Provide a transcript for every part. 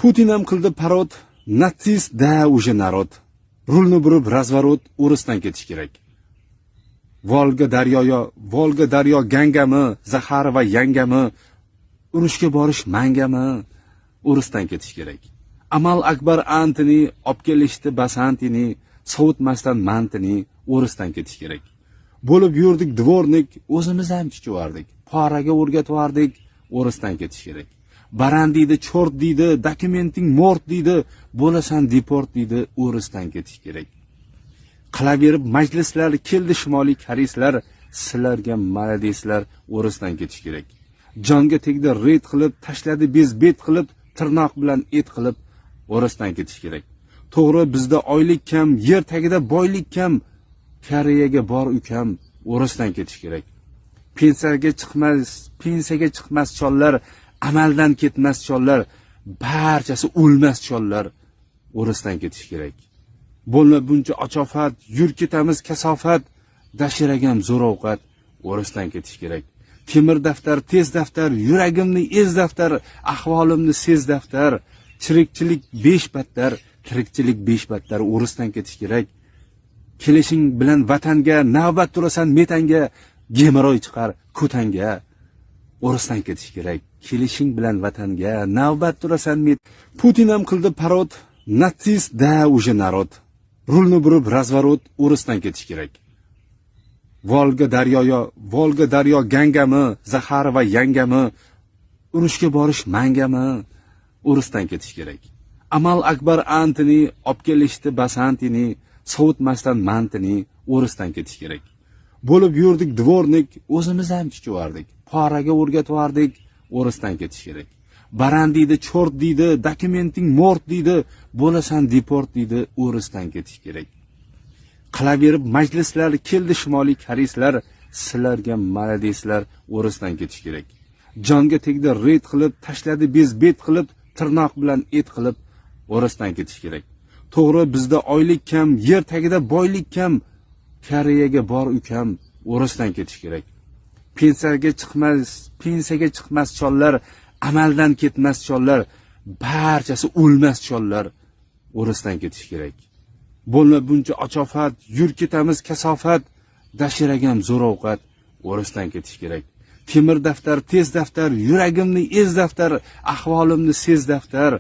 Putin ham qildi parod, natsist da уже narod. Rulni burib razvorot, o'risdan ketish kerak. Volga daryo gangami, Zahar va yangami, urushga borish mangami, o'risdan ketish kerak. Amal Akbar Antini, olib kelishdi Basantini, sovutmasdan mantini, o'risdan ketish kerak. Bo'lib yurdik dvornik, o'zimiz ham chichivardik. Poraga o'rgatvardik, o'risdan ketish kerak. Baran deydi, cho'rt deydi, dokumenting mort deydi, bo'lasan deport deydi, o'risdan ketish kerak. Qilaverib majlislar keldi shimoliy koreyslar, sizlarga maladeslar, o'risdan ketish kerak. Jonga tegdi red qilib, tashladi bezbet qilib, tirnoq bilan et qilib, o'risdan ketish kerak. To'g'ri, bizda oylik kam, yer tagida boylik kam, Koreyaga bor ukam, o'risdan ketish kerak. Pensiyaga chiqmas chollar, amaldan ketmas chollar, barchasi o'lmas chollar, o'risdan ketish kerak. Bo'lma buncha ochofat, yur ketamiz kasofat, dashiragam zo'r ovqat, o'risdan ketish kerak. Temir daftar, tez daftar, yuragimni ez daftar, ahvolimni sez daftar, chirikchilik 5 battar, tirikchilik 5 battar, o'risdan ketish kerak. Kelishing bilan vatanga, navbat turasan metanga, gemoroy chiqar ko'tanga, o'risdan ketish kerak. Kelishing bilan vatanga, navbat turasan Putin ham qildi parod, natsist da уже narod. Rulni burib razvorot, o'risdan ketish kerak. Volga daryo gangami, Zahar va yangami, urushga borish mangami, o'risdan ketish kerak. Amal Akbar Antini, olib kelishdi Basantini, sovutmasdan mantini, o'risdan ketish kerak. Bo'lib yurdik dvornik, o'zimiz ham chichivardik. Poraga o'rgatvardik, o'risdan ketish kerak. Baran deydi, cho'rt deydi, dokumenting mort deydi, bo'lasan deport deydi, o'risdan ketish kerak. Qilaverib majlislar keldi shimoliy koreyslar, sizlarga maladeslar, o'risdan ketish kerak. Jonga tegdi red qilib, tashladi bezbet qilib, tirnoq bilan et qilib, o'risdan ketish kerak. To'g'ri, bizda oylik kam, yer tagida boylik kam, Koreyaga bor ukam, o'risdan ketish kerak. Pensiyaga chiqmas chollar, amaldan ketmas chollar, barchasi o'lmas chollar, o'risdan ketish kerak. Bo'lma buncha ochofat, yur ketamiz kasofat, dashiragam zo'r ovqat, o'risdan ketish kerak. Temir daftar, tez daftar, yuragimni ez daftar, ahvolimni sez daftar,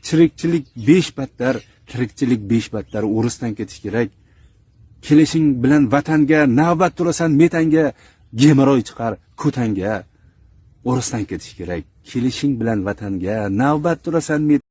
chirikchilik 5 battar, tirikchilik 5 battar, o'risdan ketish kerak. Kelishing bilan vatanga, navbat turasan metanga, gemoroy chiqar ko'tanga, o'risdan ketish kerak. Kelishing bilan vatanga, navbat turasan